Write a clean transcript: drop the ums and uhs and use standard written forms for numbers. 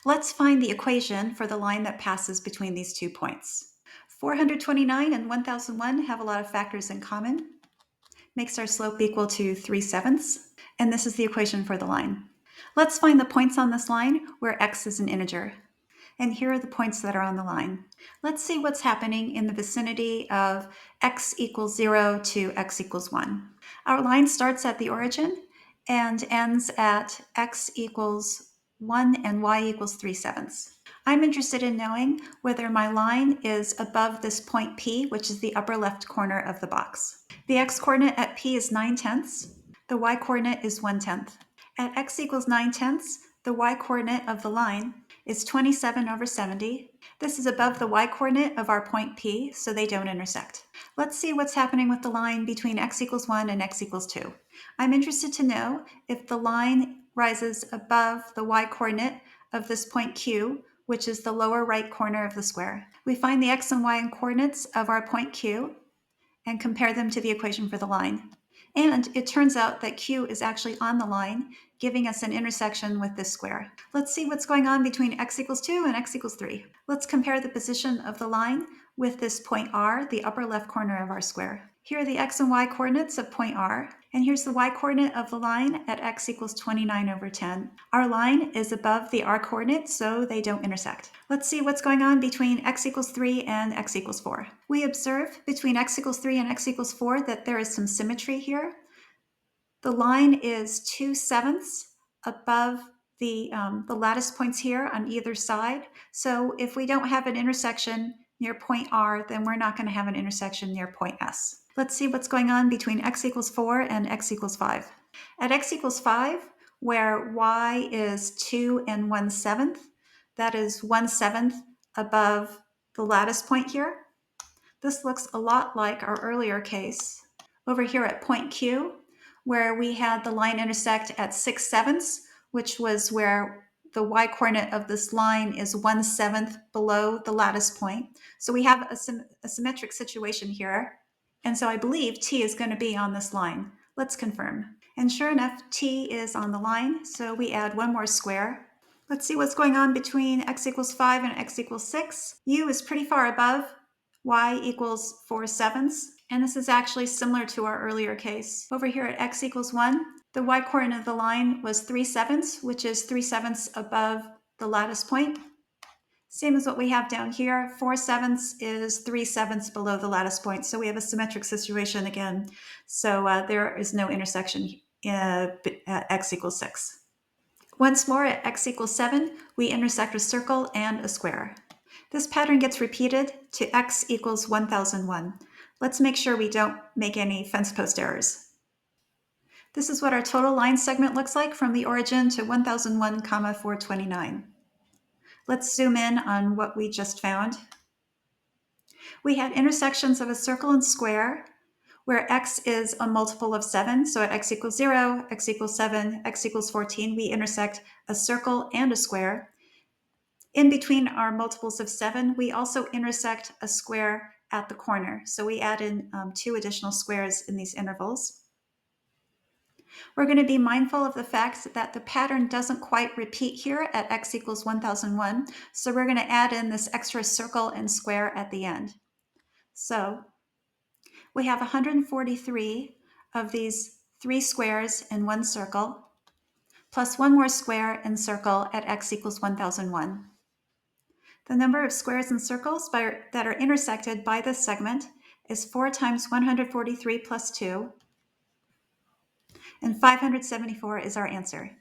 Let's find the equation for the line that passes between these 2 points. 429 and 1001 have a lot of factors in common. Makes our slope equal to 3/7, and this is the equation for the line. Let's find the points on this line where x is an integer. And here are the points that are on the line. Let's see what's happening in the vicinity of x equals 0 to x equals 1. Our line starts at the origin and ends at x equals 1 and y equals 3/7. I'm interested in knowing whether my line is above this point P, which is the upper left corner of the box. The x-coordinate at P is 9/10. The y-coordinate is 1/10. At x equals 9/10, the y-coordinate of the line is 27/70. This is above the y-coordinate of our point P, so they don't intersect. Let's see what's happening with the line between x equals 1 and x equals 2. I'm interested to know if the line rises above the y-coordinate of this point Q, which is the lower right corner of the square. We find the x and y coordinates of our point Q and compare them to the equation for the line. And it turns out that Q is actually on the line, giving us an intersection with this square. Let's see what's going on between x equals 2 and x equals 3. Let's compare the position of the line with this point R, the upper left corner of our square. Here are the x and y coordinates of point R, and here's the y coordinate of the line at x equals 29/10. Our line is above the R coordinate, so they don't intersect. Let's see what's going on between x equals 3 and x equals 4. We observe between x equals 3 and x equals 4 that there is some symmetry here. The line is 2/7 above the lattice points here on either side. So if we don't have an intersection near point R, then we're not going to have an intersection near point S. Let's see what's going on between x equals 4 and x equals 5. At x equals 5, where y is 2 and 1/7, that is 1/7 above the lattice point here. This looks a lot like our earlier case over here at point Q, where we had the line intersect at 6/7, which was where the y-coordinate of this line is 1/7 below the lattice point. So we have a symmetric situation here. And so I believe T is going to be on this line. Let's confirm. And sure enough, T is on the line, so we add one more square. Let's see what's going on between x equals 5 and x equals 6. U is pretty far above y equals 4/7. And this is actually similar to our earlier case. Over here at x equals 1, the y-coordinate of the line was 3/7, which is 3/7 above the lattice point. Same as what we have down here, 4/7 is 3/7 below the lattice point. So we have a symmetric situation again. So there is no intersection at x equals 6. Once more at x equals 7, we intersect a circle and a square. This pattern gets repeated to x equals 1001. Let's make sure we don't make any fence post errors. This is what our total line segment looks like from the origin to 1001, 429. Let's zoom in on what we just found. We had intersections of a circle and square where x is a multiple of 7. So at x equals 0, x equals 7, x equals 14, we intersect a circle and a square. In between our multiples of 7, we also intersect a square at the corner. So we add in 2 additional squares in these intervals. We're going to be mindful of the fact that the pattern doesn't quite repeat here at x equals 1001. So we're going to add in this extra circle and square at the end. So we have 143 of these 3 squares and 1 circle, plus 1 more square and circle at x equals 1001. The number of squares and circles that are intersected by this segment is 4 times 143 plus 2, and 574 is our answer.